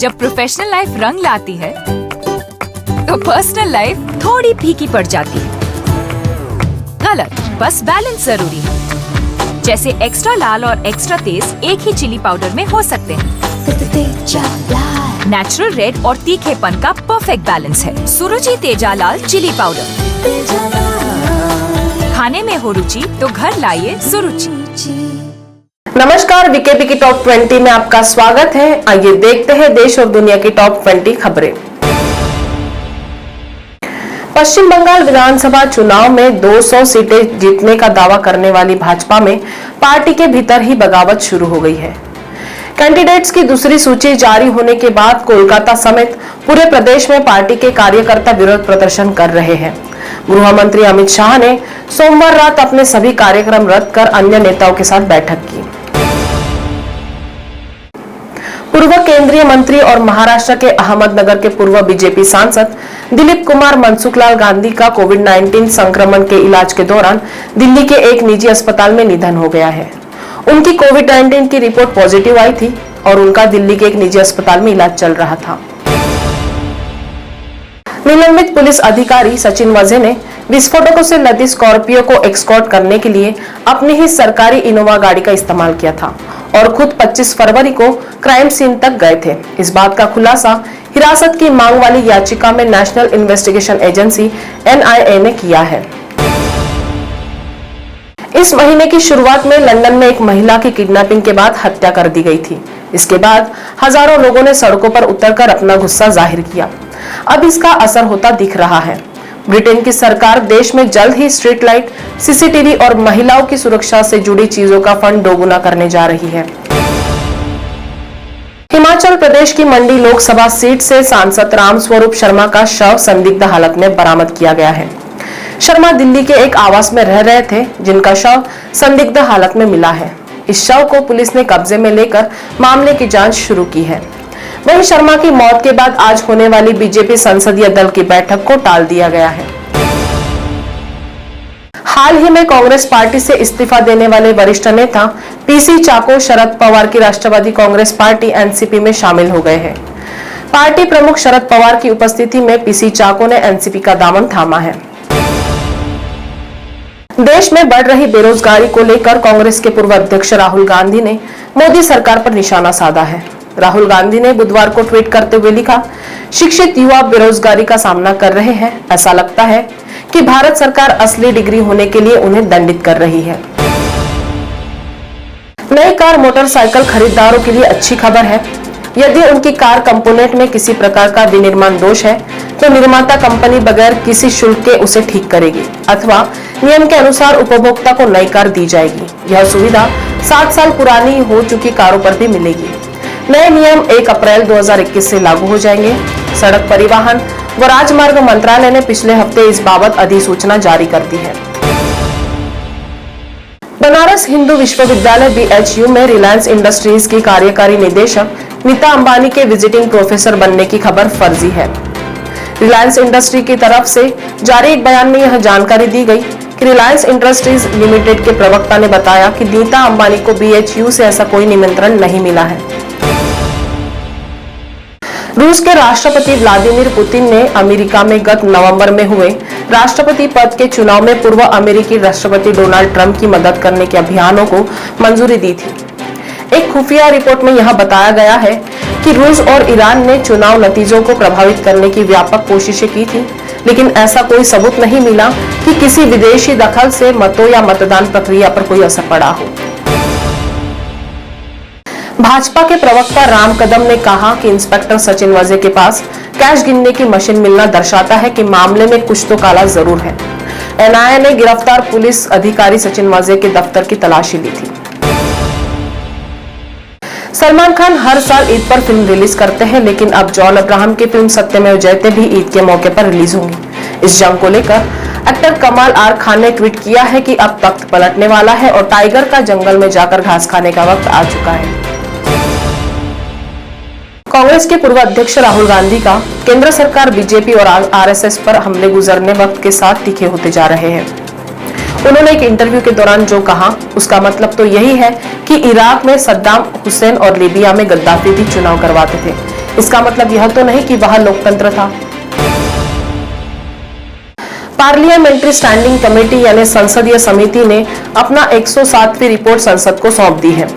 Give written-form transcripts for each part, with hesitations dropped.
जब professional life रंग लाती है तो पर्सनल लाइफ थोड़ी फीकी पड़ जाती है। गलत, बस बैलेंस जरूरी है। जैसे एक्स्ट्रा लाल और एक्स्ट्रा तेज एक ही चिली पाउडर में हो सकते हैं। नेचुरल रेड और तीखेपन का परफेक्ट बैलेंस है सुरुचि तेजा लाल चिली पाउडर। खाने में हो रुचि तो घर लाइए सुरुचि। नमस्कार, वीकेपी की टॉप 20 में आपका स्वागत है। आइए देखते हैं देश और दुनिया की टॉप 20 खबरें। पश्चिम बंगाल विधानसभा चुनाव में 200 सीटें जीतने का दावा करने वाली भाजपा में पार्टी के भीतर ही बगावत शुरू हो गई है। कैंडिडेट्स की दूसरी सूची जारी होने के बाद कोलकाता समेत पूरे प्रदेश में पार्टी के कार्यकर्ता विरोध प्रदर्शन कर रहे हैं। गृह मंत्री अमित शाह ने सोमवार रात अपने सभी कार्यक्रम रद्द कर अन्य नेताओं के साथ बैठक की। पूर्व केंद्रीय मंत्री और महाराष्ट्र के अहमदनगर के पूर्व बीजेपी सांसद दिलीप कुमार मनसुखलाल गांधी का कोविड-19 संक्रमण के इलाज के दौरान दिल्ली के एक निजी अस्पताल में निधन हो गया है। उनकी कोविड-19 की रिपोर्ट पॉजिटिव आई थी और उनका दिल्ली के एक निजी अस्पताल में इलाज चल रहा था। निलंबित पुलिस अधिकारी सचिन वजे ने विस्फोटकों से लदी स्कॉर्पियो को एस्कॉर्ट करने के लिए अपनी ही सरकारी इनोवा गाड़ी का इस्तेमाल किया था और खुद 25 फरवरी को क्राइम सीन तक गए थे। इस बात का खुलासा हिरासत की मांग वाली याचिका में नेशनल इन्वेस्टिगेशन एजेंसी NIA ने किया है। इस महीने की शुरुआत में लंदन में एक महिला की किडनैपिंग के बाद हत्या कर दी गई थी। इसके बाद हजारों लोगों ने सड़कों पर उतरकर अपना गुस्सा जाहिर किया। अब इसका असर होता दिख रहा है। ब्रिटेन की सरकार देश में जल्द ही स्ट्रीट लाइट, CCTV और महिलाओं की सुरक्षा से जुड़ी चीजों का फंड दोगुना करने जा रही है। हिमाचल प्रदेश की मंडी लोकसभा सीट से सांसद रामस्वरूप शर्मा का शव संदिग्ध हालत में बरामद किया गया है। शर्मा दिल्ली के एक आवास में रह रहे थे, जिनका शव संदिग्ध हालत में मिला है। इस शव को पुलिस ने कब्जे में लेकर मामले की जांच शुरू की है। वहीं शर्मा की मौत के बाद आज होने वाली बीजेपी संसदीय दल की बैठक को टाल दिया गया है। हाल ही में कांग्रेस पार्टी से इस्तीफा देने वाले वरिष्ठ नेता PC चाको शरद पवार की राष्ट्रवादी कांग्रेस पार्टी NCP में शामिल हो गए हैं। पार्टी प्रमुख शरद पवार की उपस्थिति में PC चाको ने NCP का दामन थामा है। देश में बढ़ रही बेरोजगारी को लेकर कांग्रेस के पूर्व अध्यक्ष राहुल गांधी ने मोदी सरकार पर निशाना साधा है। राहुल गांधी ने बुधवार को ट्वीट करते हुए लिखा, शिक्षित युवा बेरोजगारी का सामना कर रहे हैं। ऐसा लगता है कि भारत सरकार असली डिग्री होने के लिए उन्हें दंडित कर रही है। नई कार मोटरसाइकिल खरीदारों के लिए अच्छी खबर है। यदि उनकी कार कंपोनेंट में किसी प्रकार का विनिर्माण दोष है तो निर्माता कंपनी बगैर किसी शुल्क के उसे ठीक करेगी अथवा नियम के अनुसार उपभोक्ता को नई कार दी जाएगी। यह सुविधा 7 साल पुरानी हो चुकी कारों पर भी मिलेगी। नए नियम 1 अप्रैल 2021 से लागू हो जाएंगे। सड़क परिवहन व राजमार्ग मंत्रालय ने पिछले हफ्ते इस बाबत अधिसूचना जारी कर दी है। बनारस हिंदू विश्वविद्यालय BHU में रिलायंस इंडस्ट्रीज की कार्यकारी निदेशक नीता अंबानी के विजिटिंग प्रोफेसर बनने की खबर फर्जी है। रिलायंस इंडस्ट्री की तरफ से जारी एक बयान में यह जानकारी दी गई कि रिलायंस इंडस्ट्रीज लिमिटेड के प्रवक्ता ने बताया कि नीता अंबानी को BHU से ऐसा कोई निमंत्रण नहीं मिला है। रूस के राष्ट्रपति व्लादिमीर पुतिन ने अमेरिका में गत नवंबर में हुए राष्ट्रपति पद के चुनाव में पूर्व अमेरिकी राष्ट्रपति डोनाल्ड ट्रंप की मदद करने के अभियानों को मंजूरी दी थी। एक खुफिया रिपोर्ट में यह बताया गया है कि रूस और ईरान ने चुनाव नतीजों को प्रभावित करने की व्यापक कोशिशें की थी, लेकिन ऐसा कोई सबूत नहीं मिला कि किसी विदेशी दखल से मतों या मतदान प्रक्रिया पर कोई असर पड़ा हो। भाजपा के प्रवक्ता राम कदम ने कहा कि इंस्पेक्टर सचिन वजे के पास कैश गिनने की मशीन मिलना दर्शाता है कि मामले में कुछ तो काला जरूर है। NIA ने गिरफ्तार पुलिस अधिकारी सचिन वजे के दफ्तर की तलाशी ली थी। सलमान खान हर साल ईद पर फिल्म रिलीज करते हैं, लेकिन अब जॉन अब्राहम की फिल्म सत्यमेव जयते भी ईद के मौके पर रिलीज होंगी। इस जंग को लेकर एक्टर कमाल R खान ने ट्वीट किया है कि अब तख्त पलटने वाला है और टाइगर का जंगल में जाकर घास खाने का वक्त आ चुका है। कांग्रेस के पूर्व अध्यक्ष राहुल गांधी का केंद्र सरकार बीजेपी और RSS पर हमले गुजरने वक्त के साथ तीखे होते जा रहे हैं। उन्होंने एक इंटरव्यू के दौरान जो कहा उसका मतलब तो यही है कि इराक में सद्दाम हुसैन और लीबिया में गद्दाफी भी चुनाव करवाते थे। इसका मतलब यह तो नहीं कि वह लोकतंत्र था। पार्लियामेंट्री स्टैंडिंग कमेटी यानी संसदीय समिति ने अपना 107वीं रिपोर्ट संसद को सौंप दी है।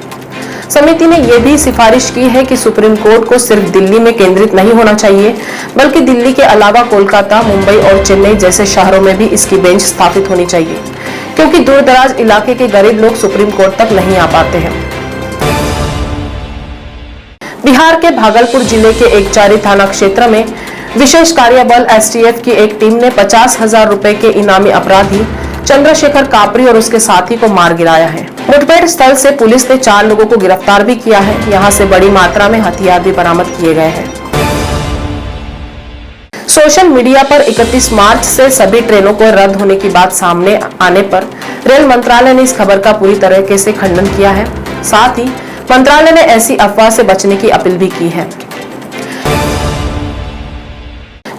समिति ने यह भी सिफारिश की है कि सुप्रीम कोर्ट को सिर्फ दिल्ली में केंद्रित नहीं होना चाहिए, बल्कि दिल्ली के अलावा कोलकाता, मुंबई और चेन्नई जैसे शहरों में भी इसकी बेंच स्थापित होनी चाहिए, क्योंकि दूर-दराज इलाके के गरीब लोग सुप्रीम कोर्ट तक नहीं आ पाते हैं। बिहार के भागलपुर जिले के एकचारी थाना क्षेत्र में विशेष कार्य बल एसटीएफ की एक टीम ने 50,000 रुपए के इनामी अपराधी चंद्रशेखर कापरी और उसके साथी को मार गिराया है। मुठभेड़ स्थल से पुलिस ने 4 लोगों को गिरफ्तार भी किया है। यहां से बड़ी मात्रा में हथियार भी बरामद किए गए हैं। सोशल मीडिया पर 31 मार्च से सभी ट्रेनों को रद्द होने की बात सामने आने पर रेल मंत्रालय ने इस खबर का पूरी तरीके से खंडन किया है। साथ ही मंत्रालय ने ऐसी अफवाह से बचने की अपील भी की है।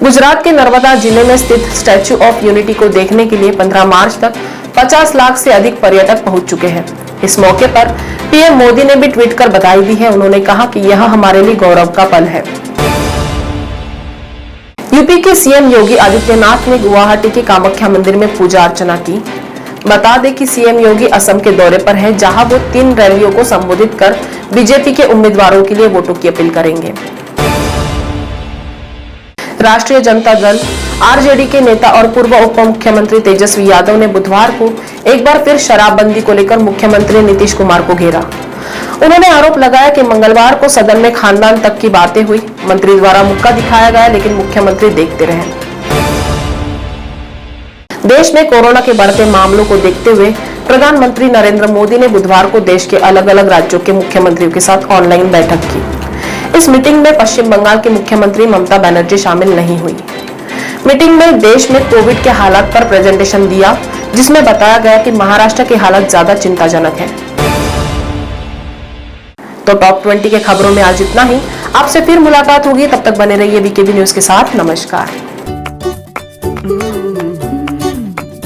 गुजरात के नर्मदा जिले में स्थित स्टैच्यू ऑफ यूनिटी को देखने के लिए 15 मार्च तक 50 लाख से अधिक पर्यटक पहुंच चुके हैं। इस मौके पर पीएम मोदी ने भी ट्वीट कर बधाई दी है। उन्होंने कहा कि यह हमारे लिए गौरव का पल है। यूपी के सीएम योगी आदित्यनाथ ने गुवाहाटी के कामाख्या मंदिर में पूजा अर्चना की। बता दें कि सीएम योगी असम के दौरे पर हैं, जहां वो 3 रैलियों को संबोधित कर बीजेपी के उम्मीदवारों के लिए वोटों की अपील करेंगे। राष्ट्रीय जनता दल आरजेडी के नेता और पूर्व उप मुख्यमंत्री तेजस्वी यादव ने बुधवार को एक बार फिर शराबबंदी को लेकर मुख्यमंत्री नीतीश कुमार को घेरा। उन्होंने आरोप लगाया कि मंगलवार को सदन में खानदान तक की बातें हुई। मंत्री द्वारा मुक्का दिखाया गया, लेकिन मुख्यमंत्री देखते रहे। देश में कोरोना के बढ़ते मामलों को देखते हुए प्रधानमंत्री नरेंद्र मोदी ने बुधवार को देश के अलग-अलग राज्यों के मुख्यमंत्रियों के साथ ऑनलाइन बैठक की। इस मीटिंग में पश्चिम बंगाल की मुख्यमंत्री ममता बनर्जी शामिल नहीं हुई। मीटिंग में देश में कोविड के हालात पर प्रेजेंटेशन दिया, जिसमें बताया गया कि महाराष्ट्र की हालत ज्यादा चिंताजनक है। तो टॉप 20 के खबरों में आज इतना ही। आपसे फिर मुलाकात होगी, तब तक बने रहिए बीकेबी न्यूज के साथ। नमस्कार।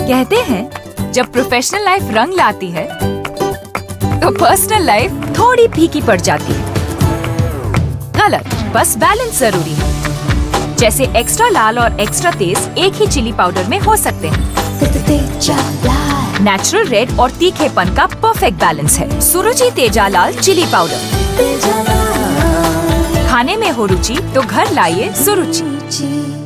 कहते हैं जब प्रोफेशनल लाइफ रंग लाती है तो पर्सनल लाइफ थोड़ी फीकी पड़ जाती है। गलत, बस बैलेंस जरूरी है। जैसे एक्स्ट्रा लाल और एक्स्ट्रा तेज एक ही चिली पाउडर में हो सकते हैं। नेचुरल रेड और तीखेपन का परफेक्ट बैलेंस है सुरुचि तेजा लाल चिली पाउडर। खाने में हो रुचि तो घर लाइए सुरुचि।